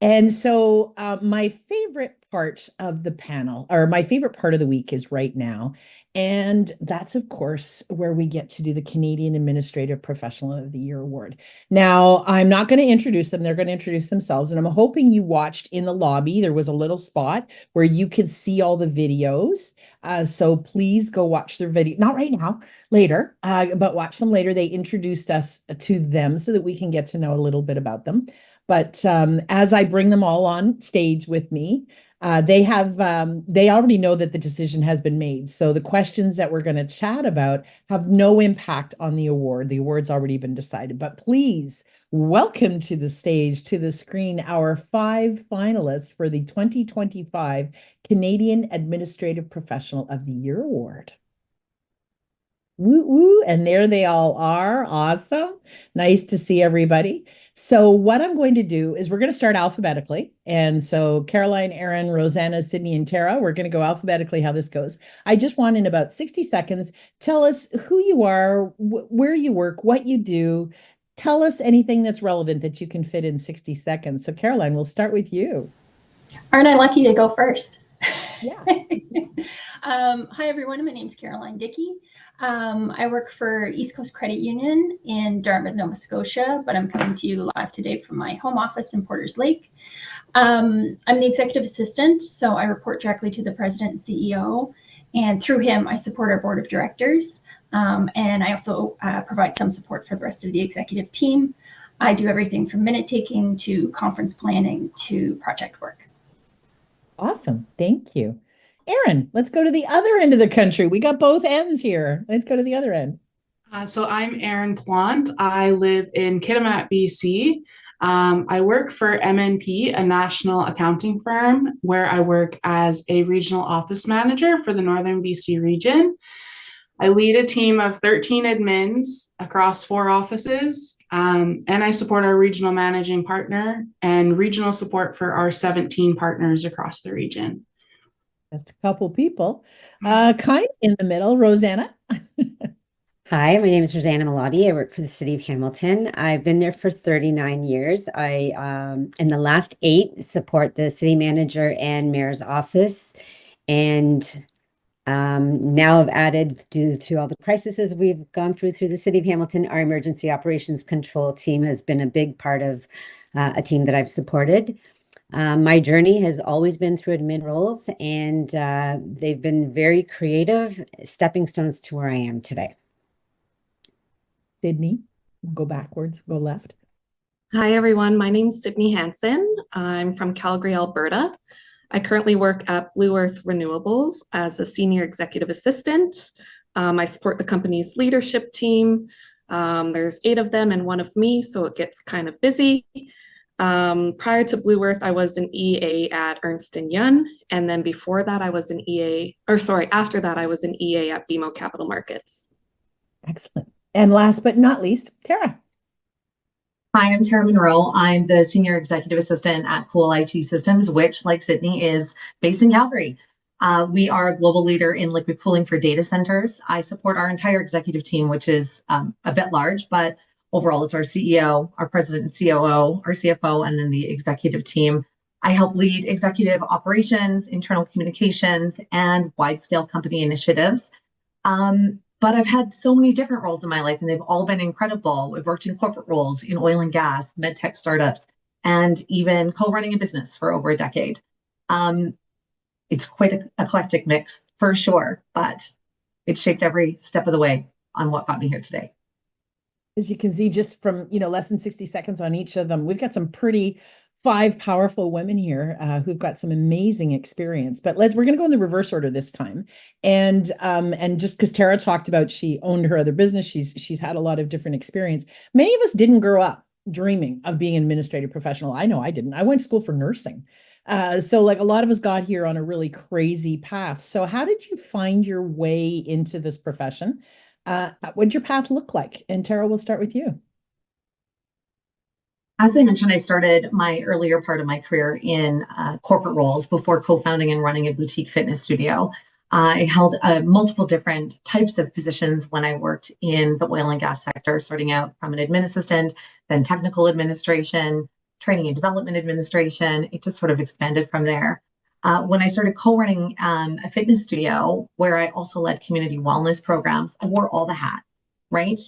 And so, my favorite part of the panel, or my favorite part of the week, is right now. And that's, of course, where we get to do the Canadian Administrative Professional of the Year Award. Now, I'm not going to introduce them, they're going to introduce themselves. And I'm hoping you watched in the lobby. There was a little spot where you could see all the videos. So please go watch their video, not right now, later, but watch them later. They introduced us to them so that we can get to know a little bit about them. But as I bring them all on stage with me, they already know that the decision has been made. So the questions that we're going to chat about have no impact on the award. The award's already been decided. But please welcome to the stage, to the screen, our 5 finalists for the 2025 Canadian Administrative Professional of the Year Award. Woo woo. And there they all are. Awesome. Nice to see everybody. So, what I'm going to do is we're going to start alphabetically. And so, Caroline, Erin, Rosanna, Sydney, and Tara, we're going to go alphabetically how this goes. I just want in about 60 seconds, tell us who you are, where you work, what you do. Tell us anything that's relevant that you can fit in 60 seconds. So, Caroline, we'll start with you. Aren't I lucky to go first? Yeah. Hi, everyone. My name is Caroline Dickey. I work for East Coast Credit Union in Dartmouth, Nova Scotia, but I'm coming to you live today from my home office in Porters Lake. I'm the executive assistant, so I report directly to the president and CEO, and through him, I support our board of directors, and I also provide some support for the rest of the executive team. I do everything from minute taking to conference planning to project work. Awesome. Thank you. Erin, let's go to the other end of the country. We got both ends here. Let's go to the other end. So I'm Erin Plant. I live in Kitimat, BC. I work for MNP, a national accounting firm, where I work as a regional office manager for the Northern BC region. I lead a team of 13 admins across 4 offices, and I support our regional managing partner and regional support for our 17 partners across the region. Just a couple people. Kind of in the middle, Rosanna. Hi, my name is Rosanna Melotti. I work for the City of Hamilton. I've been there for 39 years. In the last 8, support the city manager and mayor's office. And now I've added, due to all the crises we've gone through the City of Hamilton, our emergency operations control team has been a big part of a team that I've supported. My journey has always been through admin roles, and they've been very creative stepping stones to where I am today. Sydney, go backwards, go left. Hi, everyone. My name's Sydney Hansen. I'm from Calgary, Alberta. I currently work at Blue Earth Renewables as a senior executive assistant. I support the company's leadership team. There's 8 of them and 1 of me, so it gets kind of busy. Prior to Blue Earth, I was an EA at Ernst & Young, and then before that, I was an after that, I was an EA at BMO Capital Markets. Excellent. And last but not least, Tara. Hi, I'm Tara Monroe. I'm the Senior Executive Assistant at Cool IT Systems, which, like Sydney, is based in Calgary. We are a global leader in liquid cooling for data centers. I support our entire executive team, which is a bit large, but overall it's our CEO, our president and COO, our CFO, and then the executive team. I help lead executive operations, internal communications, and wide-scale company initiatives. But I've had so many different roles in my life, and they've all been incredible. I've worked in corporate roles in oil and gas, med tech startups, and even co-running a business for over a decade. It's quite an eclectic mix for sure, but it shaped every step of the way on what got me here today. As you can see, just from, less than 60 seconds on each of them, we've got some pretty 5 powerful women here who've got some amazing experience. But we're going to go in the reverse order this time. And just because Tara talked about she owned her other business, she's had a lot of different experience. Many of us didn't grow up dreaming of being an administrative professional. I know I didn't. I went to school for nursing. So like a lot of us got here on a really crazy path. So how did you find your way into this profession? What'd your path look like? And Tara, we'll start with you. As I mentioned, I started my earlier part of my career in corporate roles before co-founding and running a boutique fitness studio. I held multiple different types of positions when I worked in the oil and gas sector, starting out from an admin assistant, then technical administration, training and development administration. It just sort of expanded from there. When I started co-running a fitness studio where I also led community wellness programs, I wore all the hats, right?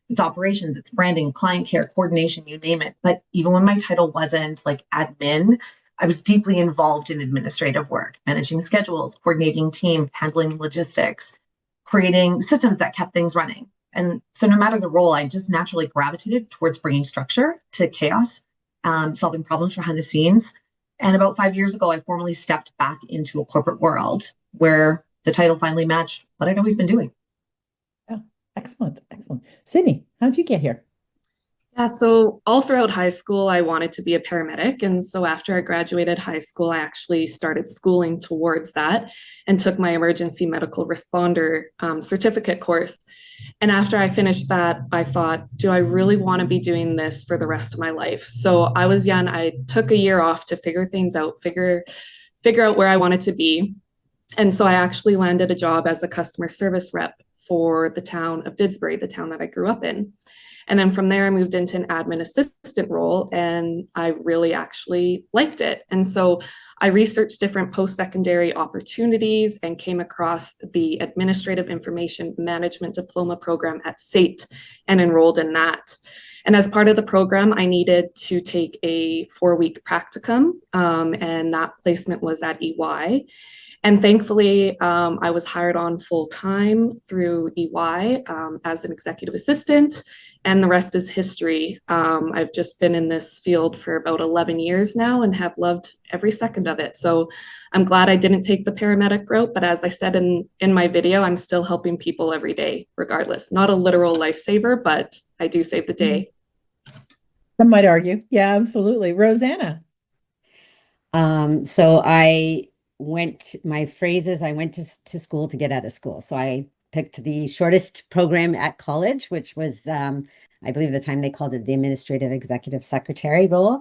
It's operations, it's branding, client care, coordination, you name it. But even when my title wasn't like admin, I was deeply involved in administrative work, managing schedules, coordinating teams, handling logistics, creating systems that kept things running. And so no matter the role, I just naturally gravitated towards bringing structure to chaos, solving problems behind the scenes. And about 5 years ago, I formally stepped back into a corporate world where the title finally matched what I'd always been doing. Yeah, excellent, excellent. Sydney, how'd you get here? Yeah, so all throughout high school, I wanted to be a paramedic. And so after I graduated high school, I actually started schooling towards that and took my emergency medical responder certificate course. And after I finished that, I thought, do I really want to be doing this for the rest of my life? So I was young. I took a year off to figure things out, figure out where I wanted to be. And so I actually landed a job as a customer service rep for the town of Didsbury, the town that I grew up in. And then from there, I moved into an admin assistant role, and I really actually liked it. And so I researched different post-secondary opportunities and came across the Administrative Information Management Diploma program at SAIT and enrolled in that. And as part of the program, I needed to take a 4-week practicum, and that placement was at EY. And thankfully, I was hired on full time through EY as an executive assistant, and the rest is history. I've just been in this field for about 11 years now and have loved every second of it. So I'm glad I didn't take the paramedic route, but as I said in my video, I'm still helping people every day, regardless. Not a literal lifesaver, but I do save the day. Some might argue. Yeah, absolutely. Rosanna. So I went to school to get out of school. So I picked the shortest program at college, which was, I believe at the time they called it the Administrative Executive Secretary role.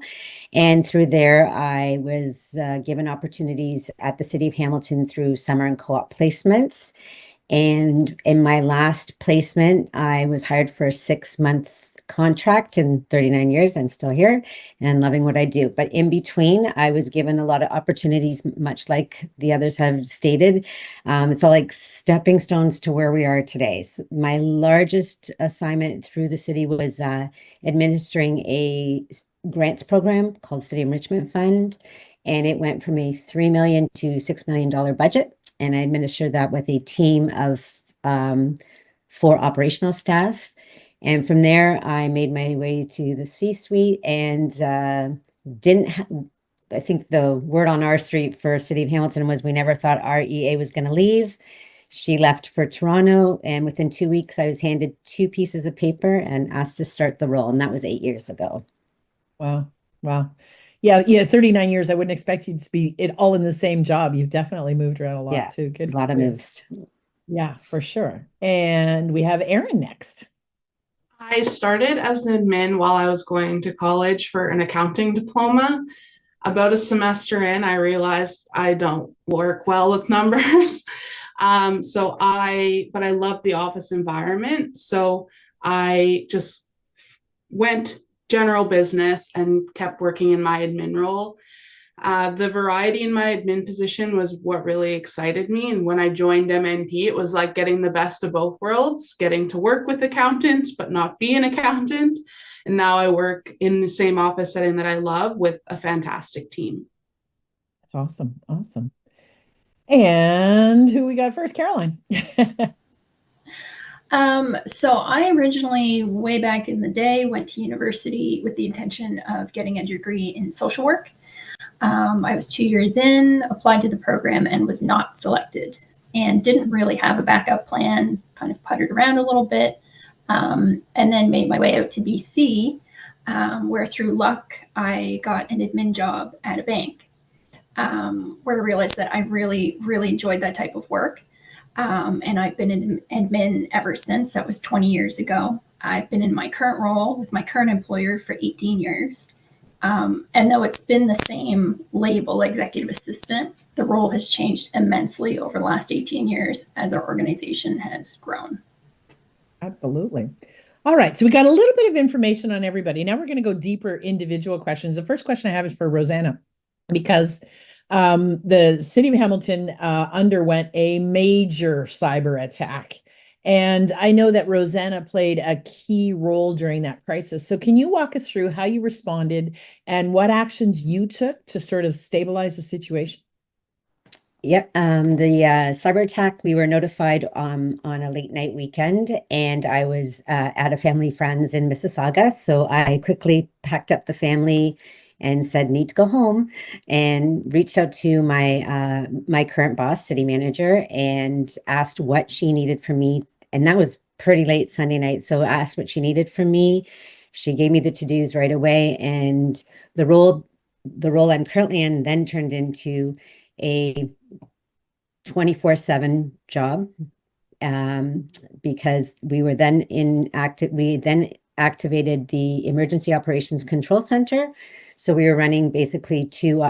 And through there, I was given opportunities at the City of Hamilton through summer and co-op placements. And in my last placement, I was hired for a 6-month contract. In 39 years, I'm still here and loving what I do. But in between, I was given a lot of opportunities, much like the others have stated. It's all like stepping stones to where we are today. So my largest assignment through the city was administering a grants program called City Enrichment Fund. And it went from a $3 million to $6 million budget. And I administered that with a team of 4 operational staff. And from there, I made my way to the C-suite and I think the word on our street for City of Hamilton was we never thought our EA was going to leave. She left for Toronto, and within 2 weeks, I was handed 2 pieces of paper and asked to start the role. And that was 8 years ago. Wow. Wow. Yeah, 39 years. I wouldn't expect you to be all in the same job. You've definitely moved around a lot too. Good. A lot of moves. Yeah, for sure. And we have Erin next. I started as an admin while I was going to college for an accounting diploma. About a semester in, I realized I don't work well with numbers. But I love the office environment. So I just went general business and kept working in my admin role. The variety in my admin position was what really excited me. And when I joined MNP, it was like getting the best of both worlds, getting to work with accountants, but not be an accountant. And now I work in the same office setting that I love with a fantastic team. That's awesome. Awesome. And who we got first? Caroline. So I originally, way back in the day, went to university with the intention of getting a degree in social work. I was 2 years in, applied to the program, and was not selected, and didn't really have a backup plan, kind of puttered around a little bit, and then made my way out to BC, where through luck, I got an admin job at a bank, where I realized that I really, really enjoyed that type of work. And I've been in admin ever since. That was 20 years ago. I've been in my current role with my current employer for 18 years. And though it's been the same label, executive assistant, the role has changed immensely over the last 18 years as our organization has grown. Absolutely. All right, so we got a little bit of information on everybody. Now we're going to go deeper individual questions. The first question I have is for Rosanna, because the city of Hamilton underwent a major cyber attack. And I know that Rosanna played a key role during that crisis. So can you walk us through how you responded and what actions you took to sort of stabilize the situation? Yep. The cyber attack, we were notified on a late night weekend, and I was at a family friends in Mississauga. So I quickly packed up the family and said, need to go home, and reached out to my current boss, city manager, and asked what she needed from me. And that was pretty late Sunday night. So I asked what she needed from me. She gave me the to-dos right away, and the role I'm currently in then turned into a 24/7 job, because we then activated the Emergency Operations Control Center. So we were running basically two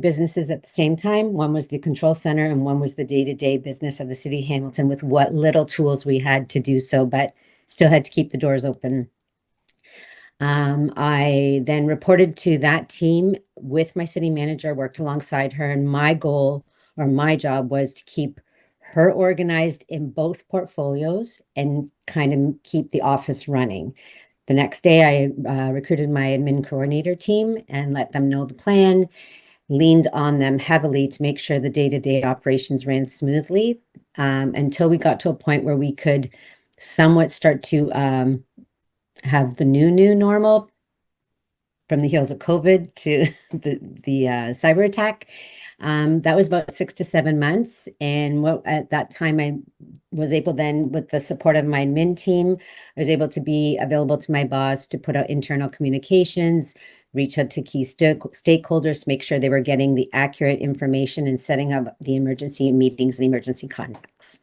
businesses at the same time. One was the control center and one was the day-to-day business of the city of Hamilton, with what little tools we had to do so, but still had to keep the doors open. I then reported to that team with my city manager, worked alongside her, and my goal or my job was to keep her organized in both portfolios and kind of keep the office running. The next day, I recruited my admin coordinator team and let them know the plan, leaned on them heavily to make sure the day-to-day operations ran smoothly, until we got to a point where we could somewhat start to have the new normal from the heels of COVID to the cyber attack. That was about 6 to 7 months. And at that time, I was able then, with the support of my admin team, I was able to be available to my boss to put out internal communications, reach out to key stakeholders to make sure they were getting the accurate information, and setting up the emergency meetings and emergency contacts.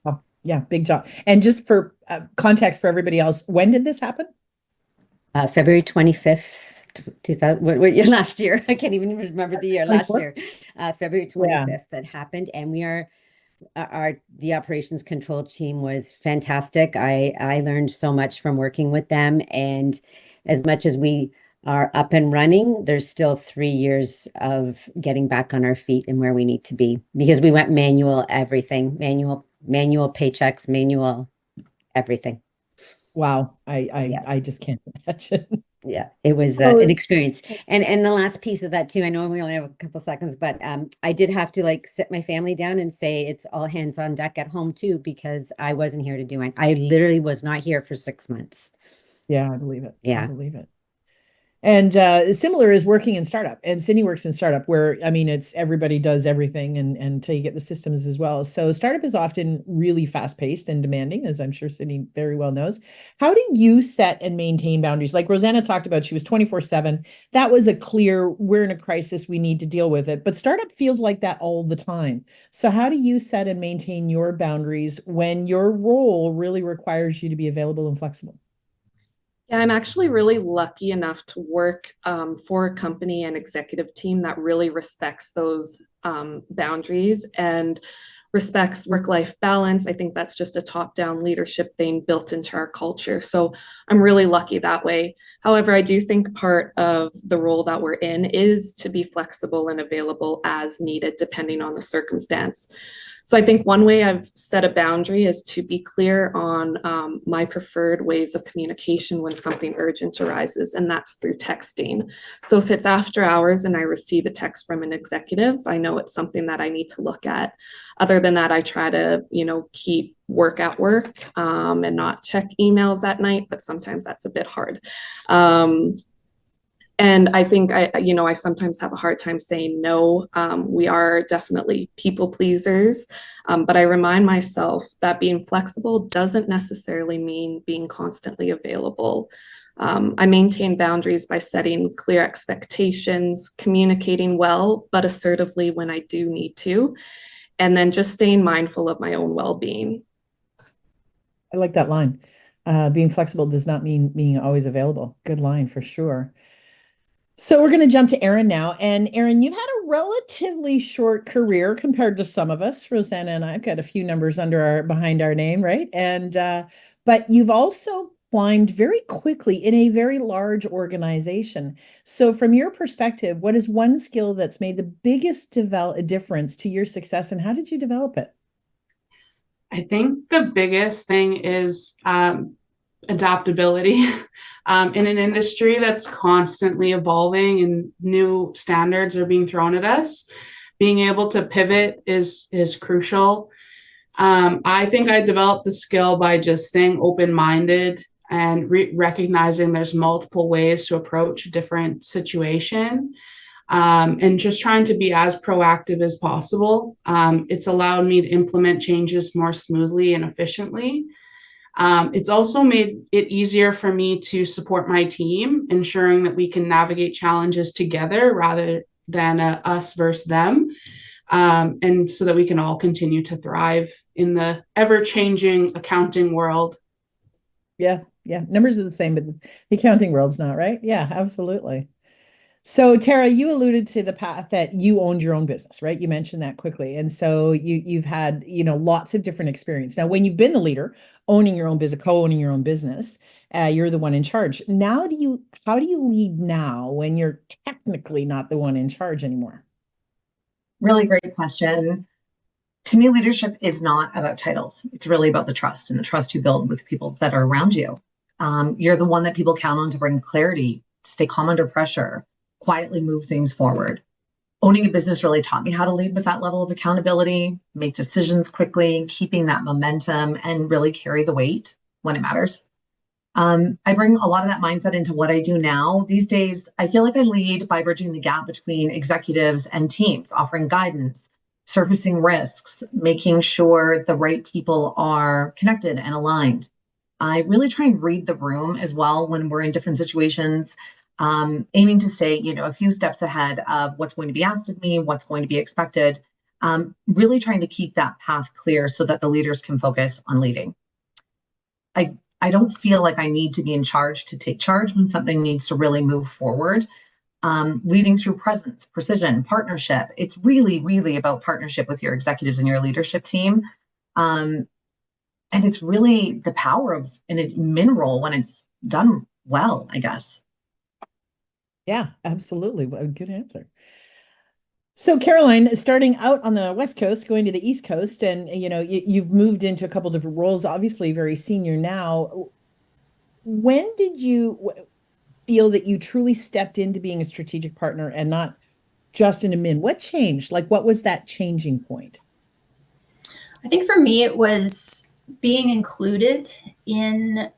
Oh, yeah, big job. And just for context for everybody else, when did this happen? February 25th, 2000, what year last year? I can't even remember the year last 24? year. February 25th that happened. And we are, the operations control team was fantastic. I learned so much from working with them. And as much as we are up and running, there's still 3 years of getting back on our feet and where we need to be, because we went manual everything, manual paychecks, manual everything. Wow, Yeah. I just can't imagine. Yeah, it was Oh, an experience. And the last piece of that too, I know we only have a couple seconds, but I did have to like sit my family down and say it's all hands on deck at home too, because I wasn't here to do it. I literally was not here for 6 months. yeah, I believe it. I Yeah. believe it. And similar is working in startup, and Sydney works in startup where, I mean, it's everybody does everything and until you get the systems as well. So startup is often really fast paced and demanding, as I'm sure Sydney very well knows. How do you set and maintain boundaries? Like Rosanna talked about, she was 24/7. That was a clear, we're in a crisis, we need to deal with it. But startup feels like that all the time. So how do you set and maintain your boundaries when your role really requires you to be available and flexible? Yeah, I'm actually really lucky enough to work for a company and executive team that really respects those boundaries and respects work-life balance. I think that's just a top-down leadership thing built into our culture. So I'm really lucky that way. However, I do think part of the role that we're in is to be flexible and available as needed, depending on the circumstance. So I think one way I've set a boundary is to be clear on my preferred ways of communication when something urgent arises, and that's through texting. So if it's after hours and I receive a text from an executive, I know it's something that I need to look at. Other than that, I try to, keep work at work and not check emails at night, but sometimes that's a bit hard. And I think I sometimes have a hard time saying no. We are definitely people pleasers, but I remind myself that being flexible doesn't necessarily mean being constantly available. I maintain boundaries by setting clear expectations, communicating well, but assertively when I do need to, and then just staying mindful of my own well-being. I like that line. Being flexible does not mean being always available. Good line for sure. So we're going to jump to Erin now. And Erin, you've had a relatively short career compared to some of us. Rosanna and I've got a few numbers behind our name, right? And but you've also climbed very quickly in a very large organization. So from your perspective, what is one skill that's made the biggest difference to your success, and how did you develop it? I think the biggest thing is adaptability. In an industry that's constantly evolving and new standards are being thrown at us, being able to pivot is crucial. I think I developed the skill by just staying open-minded and recognizing there's multiple ways to approach a different situation, and just trying to be as proactive as possible. It's allowed me to implement changes more smoothly and efficiently. It's also made it easier for me to support my team, ensuring that we can navigate challenges together rather than us versus them. And so that we can all continue to thrive in the ever-changing accounting world. Yeah, yeah. Numbers are the same, but the accounting world's not, right? Yeah, absolutely. So Tara, you alluded to the path that you owned your own business, right? You mentioned that quickly. And so you've had, lots of different experience. Now, when you've been the leader, owning your own business, co-owning your own business, you're the one in charge. How do you lead now when you're technically not the one in charge anymore? Really great question. To me, leadership is not about titles. It's really about the trust and the trust you build with people that are around you. You're the one that people count on to bring clarity, stay calm under pressure, quietly move things forward. Owning a business really taught me how to lead with that level of accountability, make decisions quickly, keeping that momentum, and really carry the weight when it matters. I bring a lot of that mindset into what I do now. These days, I feel like I lead by bridging the gap between executives and teams, offering guidance, surfacing risks, making sure the right people are connected and aligned. I really try and read the room as well when we're in different situations, aiming to stay, a few steps ahead of what's going to be asked of me, what's going to be expected, really trying to keep that path clear so that the leaders can focus on leading. I don't feel like I need to be in charge to take charge when something needs to really move forward. Leading through presence, precision, partnership. It's really, really about partnership with your executives and your leadership team. And it's really the power of an admin role when it's done well, I guess. Yeah, absolutely. Good answer. So Caroline, starting out on the West Coast, going to the East Coast, and you've moved into a couple different roles, obviously very senior now. When did you feel that you truly stepped into being a strategic partner and not just an admin? What changed? Like, what was that changing point? I think for me, it was being included in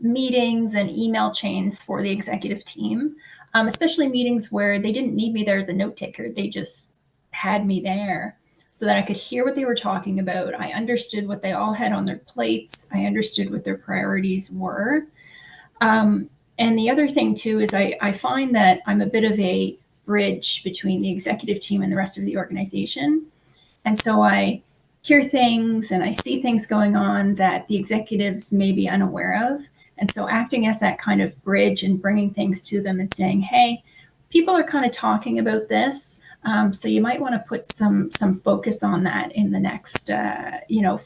meetings and email chains for the executive team, especially meetings where they didn't need me there as a note taker. They just had me there so that I could hear what they were talking about. I understood what they all had on their plates. I understood what their priorities were. And the other thing too is I find that I'm a bit of a bridge between the executive team and the rest of the organization. And so I hear things and I see things going on that the executives may be unaware of. And so acting as that kind of bridge and bringing things to them and saying, hey, people are kind of talking about this. So you might want to put some focus on that in the next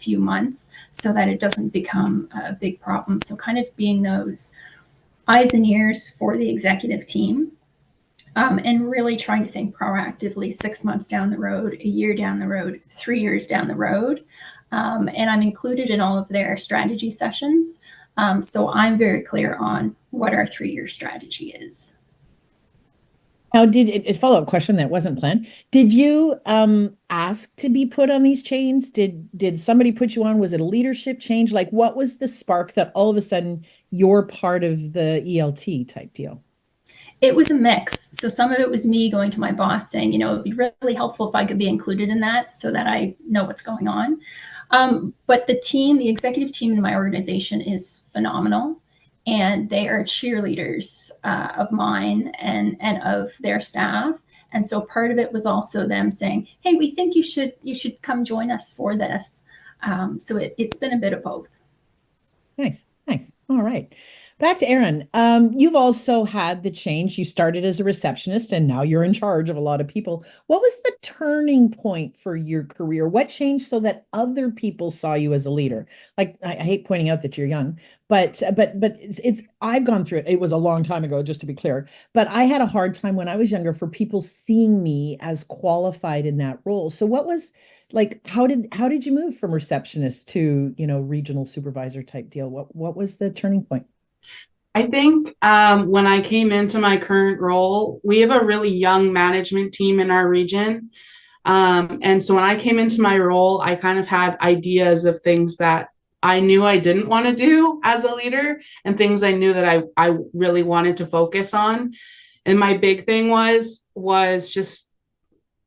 few months so that it doesn't become a big problem. So kind of being those eyes and ears for the executive team. And really trying to think proactively 6 months down the road, a year down the road, 3 years down the road. And I'm included in all of their strategy sessions. So I'm very clear on what our 3-year strategy is. Now, a follow-up question that wasn't planned. Did you ask to be put on these chains? Did somebody put you on? Was it a leadership change? Like, what was the spark that all of a sudden you're part of the ELT type deal? It was a mix. So some of it was me going to my boss saying, it'd be really helpful if I could be included in that so that I know what's going on. But the executive team in my organization is phenomenal. And they are cheerleaders of mine and of their staff. And so part of it was also them saying, hey, we think you should come join us for this. So it's been a bit of both. Nice. All right. Back to Erin. You've also had the change. You started as a receptionist and now you're in charge of a lot of people. What was the turning point for your career? What changed so that other people saw you as a leader? Like I hate pointing out that you're young, but it's I've gone through it. It was a long time ago, just to be clear. But I had a hard time when I was younger for people seeing me as qualified in that role. So what was like how did you move from receptionist to, regional supervisor type deal? What was the turning point? I think when I came into my current role, we have a really young management team in our region. And so when I came into my role, I kind of had ideas of things that I knew I didn't want to do as a leader and things I knew that I really wanted to focus on. And my big thing was just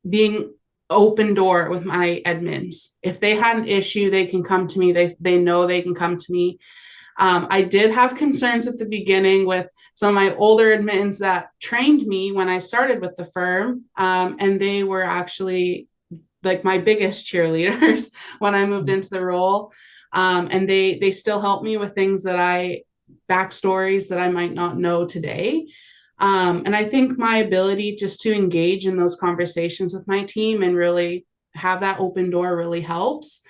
being open door with my admins. If they had an issue, they can come to me. They know they can come to me. I did have concerns at the beginning with some of my older admins that trained me when I started with the firm. And they were actually like my biggest cheerleaders when I moved into the role. And they still help me with things backstories that I might not know today. And I think my ability just to engage in those conversations with my team and really have that open door really helps.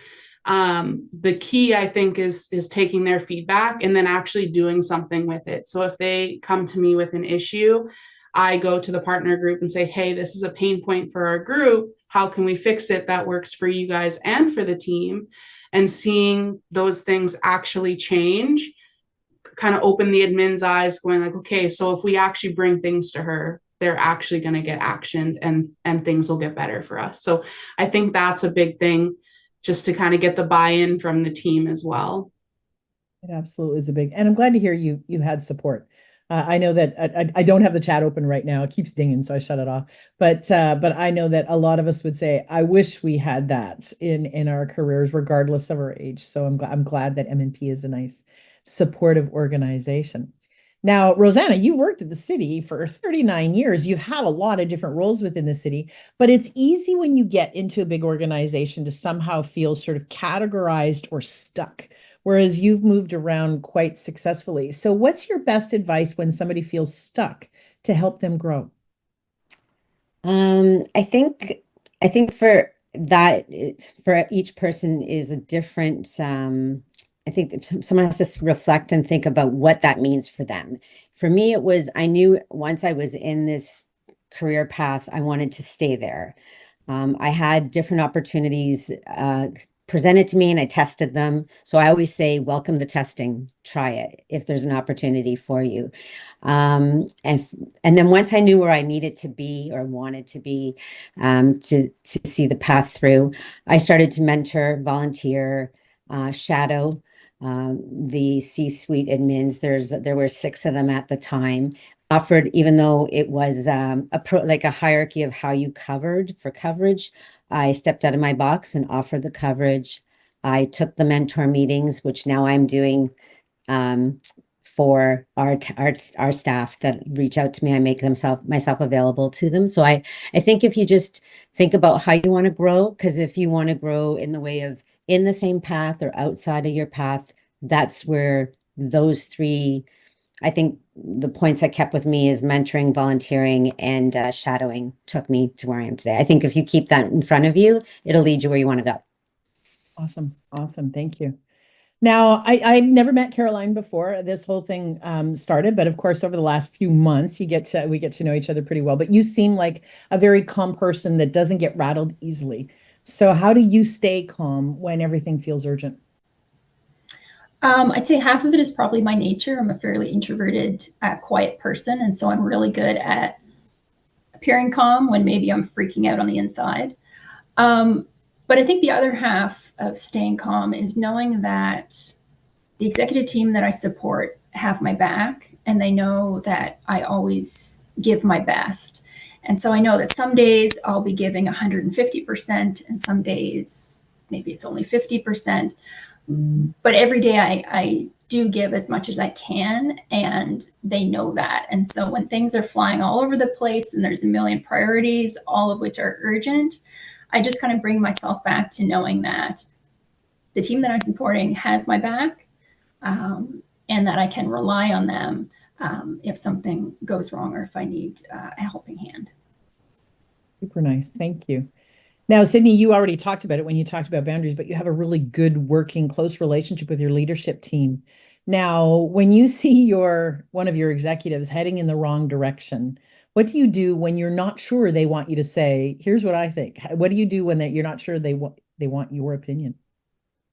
The key, I think, is taking their feedback and then actually doing something with it. So if they come to me with an issue, I go to the partner group and say, hey, this is a pain point for our group. How can we fix it that works for you guys and for the team? And seeing those things actually change kind of open the admin's eyes, going like, okay, so if we actually bring things to her, they're actually going to get actioned and things will get better for us. So I think that's a big thing, just to kind of get the buy-in from the team as well. It absolutely is and I'm glad to hear you had support. I know that I don't have the chat open right now. It keeps dinging, so I shut it off. But I know that a lot of us would say, I wish we had that in our careers, regardless of our age. So I'm glad that MNP is a nice supportive organization. Now, Rosanna, you worked at the city for 39 years. You've had a lot of different roles within the city, but it's easy when you get into a big organization to somehow feel sort of categorized or stuck, whereas you've moved around quite successfully. So what's your best advice when somebody feels stuck to help them grow? I think for that, for each person is a different, I think someone has to reflect and think about what that means for them. For me, I knew once I was in this career path, I wanted to stay there. I had different opportunities presented to me and I tested them. So I always say, welcome the testing, try it if there's an opportunity for you. And then once I knew where I needed to be or wanted to be to see the path through, I started to mentor, volunteer, shadow the C-suite admins. There were 6 of them at the time. Offered, even though it was like a hierarchy of how you covered for coverage, I stepped out of my box and offered the coverage. I took the mentor meetings, which now I'm doing for our staff that reach out to me. I make myself available to them. So I think if you just think about how you want to grow, because if you want to grow in the way of in the same path or outside of your path, that's where those 3, I think the points that kept with me is mentoring, volunteering, and shadowing took me to where I am today. I think if you keep that in front of you, it'll lead you where you want to go. Awesome. Awesome. Thank you. Now, I never met Caroline before this whole thing started, but of course, over the last few months, we get to know each other pretty well. But you seem like a very calm person that doesn't get rattled easily. So how do you stay calm when everything feels urgent? I'd say half of it is probably my nature. I'm a fairly introverted, quiet person, and so I'm really good at appearing calm when maybe I'm freaking out on the inside. But I think the other half of staying calm is knowing that the executive team that I support have my back, and they know that I always give my best. And so I know that some days I'll be giving 150%, and some days maybe it's only 50%. But every day I do give as much as I can, and they know that. And so when things are flying all over the place and there's a million priorities, all of which are urgent, I just kind of bring myself back to knowing that the team that I'm supporting has my back. and that I can rely on them if something goes wrong or if I need a helping hand. Super nice. Thank you. Now, Sydney, you already talked about it when you talked about boundaries, but you have a really good working, close relationship with your leadership team. Now, when you see one of your executives heading in the wrong direction, what do you do when you're not sure they want you to say, here's what I think? What do you do when you're not sure they want your opinion?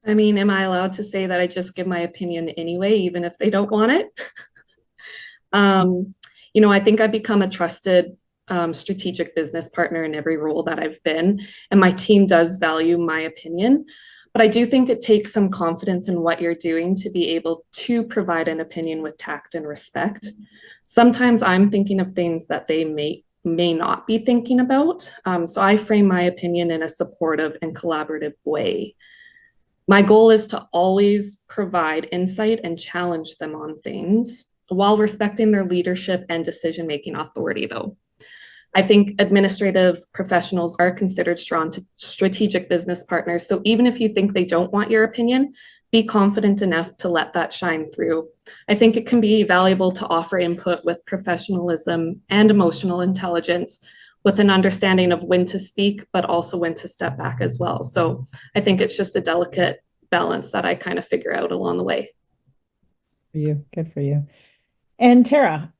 I mean, am I allowed to say that I just give my opinion anyway, even if they don't want it? I think I've become a trusted strategic business partner in every role that I've been, and my team does value my opinion. But I do think it takes some confidence in what you're doing to be able to provide an opinion with tact and respect. Sometimes I'm thinking of things that they may not be thinking about. So I frame my opinion in a supportive and collaborative way. My goal is to always provide insight and challenge them on things while respecting their leadership and decision-making authority, though. I think administrative professionals are considered strong strategic business partners. So even if you think they don't want your opinion, be confident enough to let that shine through. I think it can be valuable to offer input with professionalism and emotional intelligence, with an understanding of when to speak, but also when to step back as well. So I think it's just a delicate balance that I kind of figure out along the way. For you, good for you. And Tara,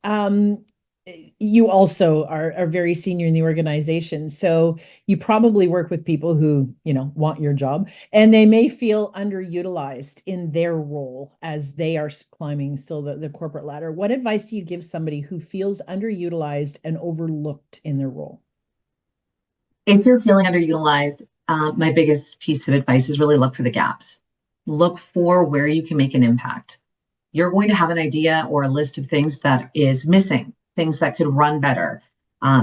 you also are very senior in the organization. So you probably work with people who, want your job, and they may feel underutilized in their role as they are climbing still the corporate ladder. What advice do you give somebody who feels underutilized and overlooked in their role? If you're feeling underutilized, my biggest piece of advice is really look for the gaps. Look for where you can make an impact. You're going to have an idea or a list of things that is missing, things that could run better,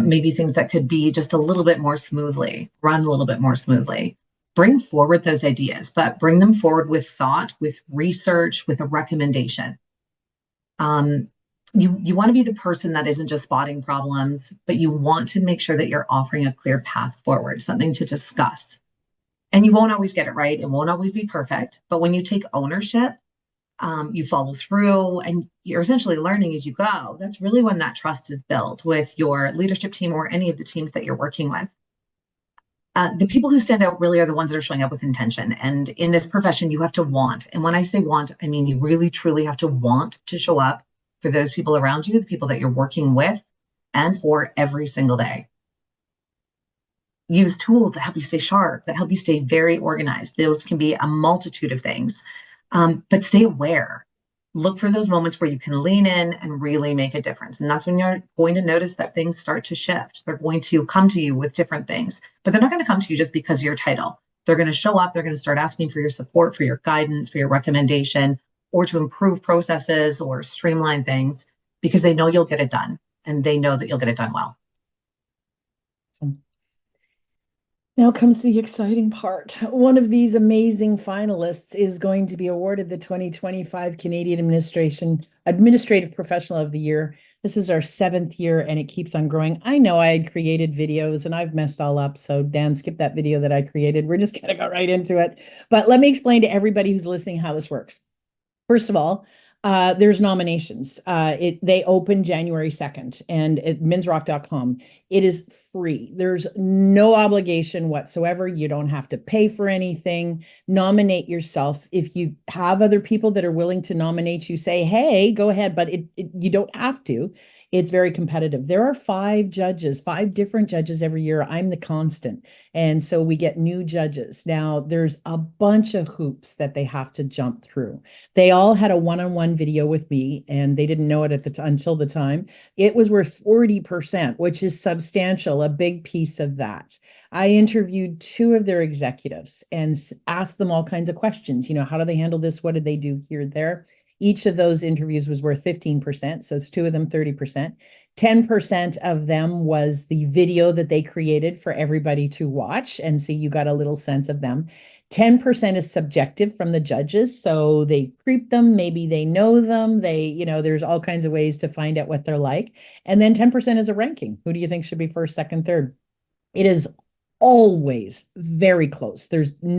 maybe things that could be just a little bit more smoothly, run a little bit more smoothly. Bring forward those ideas, but bring them forward with thought, with research, with a recommendation. You want to be the person that isn't just spotting problems, but you want to make sure that you're offering a clear path forward, something to discuss. And you won't always get it right. It won't always be perfect. But when you take ownership, you follow through, and you're essentially learning as you go. That's really when that trust is built with your leadership team or any of the teams that you're working with. The people who stand out really are the ones that are showing up with intention. And in this profession, you have to want. And when I say want, I mean you really, truly have to want to show up for those people around you, the people that you're working with, and for every single day. Use tools that help you stay sharp, that help you stay very organized. Those can be a multitude of things, but stay aware. Look for those moments where you can lean in and really make a difference. And that's when you're going to notice that things start to shift. They're going to come to you with different things, but they're not going to come to you just because of your title. They're going to show up. They're going to start asking for your support, for your guidance, for your recommendation, or to improve processes or streamline things, because they know you'll get it done, and they know that you'll get it done well. Now comes the exciting part. One of these amazing finalists is going to be awarded the 2025 Canadian Administrative Professional of the Year. This is our 7th year, and it keeps on growing. I know I had created videos and I've messed all up. So Dan, skip that video that I created. We're just going to go right into it. But let me explain to everybody who's listening how this works. First of all, there's nominations. They open January 2nd, and at minsrock.com. It is free. There's no obligation whatsoever. You don't have to pay for anything. Nominate yourself. If you have other people that are willing to nominate you, say, hey, go ahead, but you don't have to. It's very competitive. There are 5 different judges every year. I'm the constant. And so we get new judges. Now, there's a bunch of hoops that they have to jump through. They all had a one-on-one video with me, and they didn't know it until the time. It was worth 40%, which is substantial, a big piece of that. I interviewed 2 of their executives and asked them all kinds of questions. How do they handle this? What did they do here, there? Each of those interviews was worth 15%. So it's 2 of them, 30%. 10% of them was the video that they created for everybody to watch. And so you got a little sense of them. 10% is subjective from the judges. So they creep them, maybe they know them. There's all kinds of ways to find out what they're like. And then 10% is a ranking. Who do you think should be first, second, third? It is always very close. There's been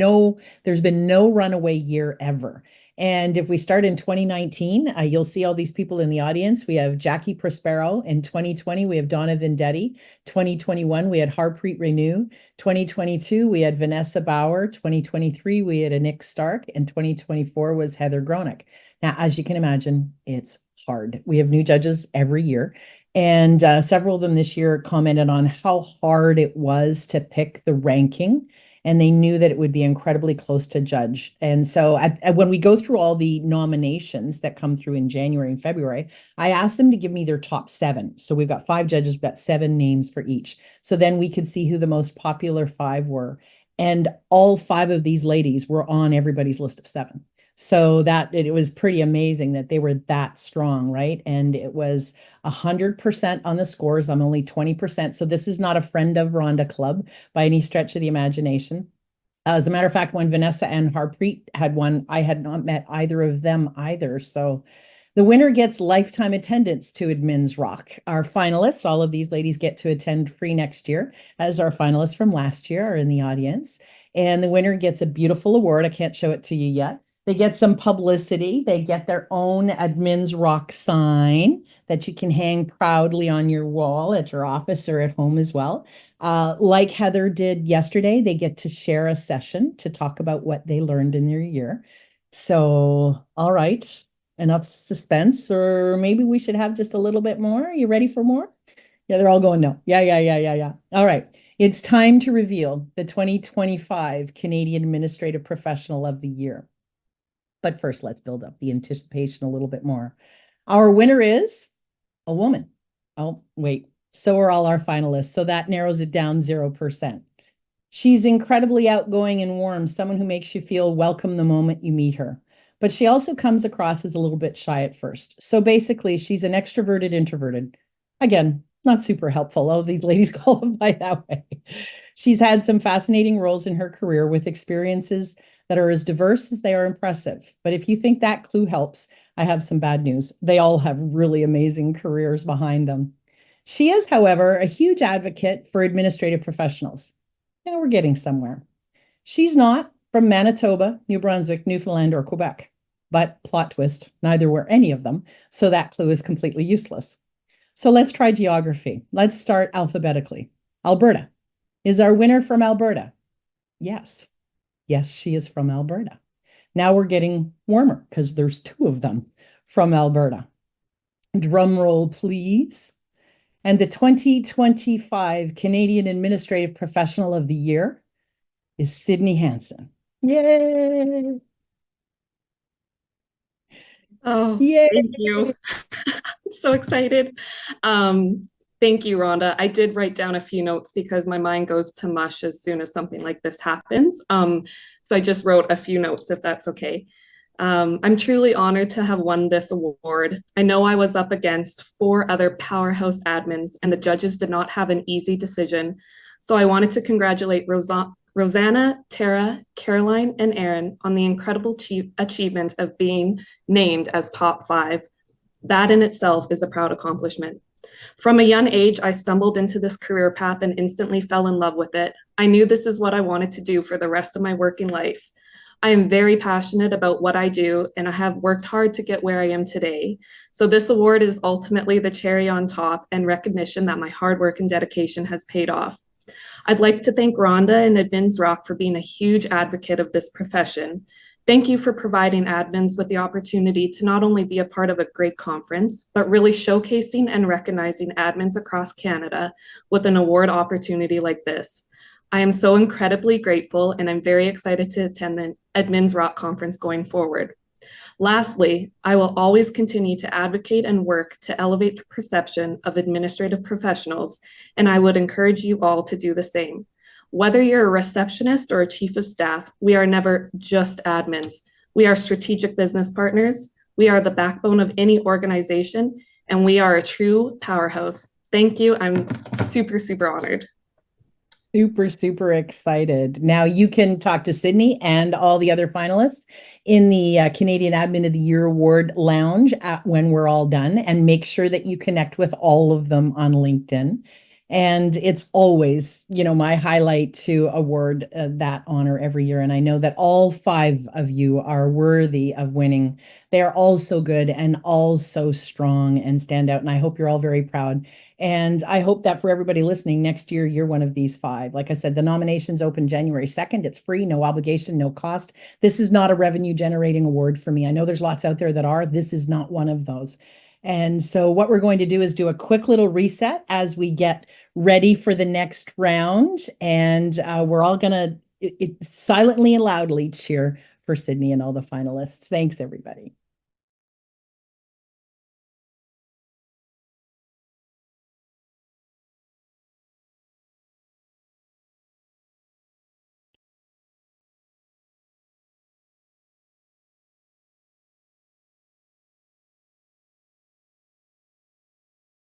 no runaway year ever. And if we start in 2019, you'll see all these people in the audience. We have Jackie Prospero. In 2020, we have Donna Vendetti. 2021, we had Harpreet Renew. 2022, we had Vanessa Bauer. 2023, we had Anik Stark. And 2024 was Heather Gronick. Now, as you can imagine, it's hard. We have new judges every year. And several of them this year commented on how hard it was to pick the ranking, and they knew that it would be incredibly close to judge. And so when we go through all the nominations that come through in January and February, I asked them to give me their top 7. So we've got 5 judges, we've got 7 names for each. So then we could see who the most popular 5 were. And all 5 of these ladies were on everybody's list of 7. So that it was pretty amazing that they were that strong, right? And it was 100% on the scores. I'm only 20%. So this is not a friend of Rhonda club by any stretch of the imagination. As a matter of fact, when Vanessa and Harpreet had won, I had not met either of them either. So the winner gets lifetime attendance to Admins Rock. Our finalists, all of these ladies get to attend free next year, as our finalists from last year are in the audience. And the winner gets a beautiful award. I can't show it to you yet. They get some publicity. They get their own Admins Rock sign that you can hang proudly on your wall at your office or at home as well. Like Heather did yesterday, they get to share a session to talk about what they learned in their year. So, all right, enough suspense, or maybe we should have just a little bit more. Are you ready for more? Yeah, they're all going no. Yeah. All right. It's time to reveal the 2025 Canadian Administrative Professional of the Year. But first, let's build up the anticipation a little bit more. Our winner is a woman. Oh, wait. So are all our finalists. So that narrows it down 0%. She's incredibly outgoing and warm, someone who makes you feel welcome the moment you meet her. But she also comes across as a little bit shy at first. So basically, she's an extroverted introverted. Again, not super helpful. Oh, these ladies qualify that way. She's had some fascinating roles in her career with experiences that are as diverse as they are impressive. But if you think that clue helps, I have some bad news. They all have really amazing careers behind them. She is, however, a huge advocate for administrative professionals. And we're getting somewhere. She's not from Manitoba, New Brunswick, Newfoundland, or Quebec. But plot twist, neither were any of them. So that clue is completely useless. So let's try geography. Let's start alphabetically. Alberta. Is our winner from Alberta? Yes. Yes, she is from Alberta. Now we're getting warmer because there's 2 of them from Alberta. Drum roll, please. And the 2025 Canadian Administrative Professional of the Year is Sydney Hansen. Yay! Oh, Yay! thank you. I'm so excited. Thank you, Rhonda. I did write down a few notes because my mind goes to mush as soon as something like this happens. So I just wrote a few notes, if that's okay. I'm truly honored to have won this award. I know I was up against 4 other powerhouse admins, and the judges did not have an easy decision. So I wanted to congratulate Rosanna, Tara, Caroline, and Aaron on the incredible achievement of being named as top 5. That in itself is a proud accomplishment. From a young age, I stumbled into this career path and instantly fell in love with it. I knew this is what I wanted to do for the rest of my working life. I am very passionate about what I do, and I have worked hard to get where I am today. So this award is ultimately the cherry on top and recognition that my hard work and dedication has paid off. I'd like to thank Rhonda and Admins Rock for being a huge advocate of this profession. Thank you for providing admins with the opportunity to not only be a part of a great conference, but really showcasing and recognizing admins across Canada with an award opportunity like this. I am so incredibly grateful, and I'm very excited to attend the Admins Rock conference going forward. Lastly, I will always continue to advocate and work to elevate the perception of administrative professionals, and I would encourage you all to do the same. Whether you're a receptionist or a chief of staff, we are never just admins. We are strategic business partners. We are the backbone of any organization, and we are a true powerhouse. Thank you. I'm super, super honored. Super excited. Now you can talk to Sydney and all the other finalists in the Canadian Admin of the Year Award Lounge when we're all done, and make sure that you connect with all of them on LinkedIn. And it's always, my highlight to award that honor every year. And I know that all 5 of you are worthy of winning. They are all so good and all so strong and stand out. And I hope you're all very proud. And I hope that for everybody listening, next year, you're one of these 5. Like I said, the nominations open January 2nd. It's free, no obligation, no cost. This is not a revenue generating award for me. I know there's lots out there that are. This is not one of those. And so what we're going to do is do a quick little reset as we get ready for the next round. And we're all going to silently and loudly cheer for Sydney and all the finalists. Thanks, everybody.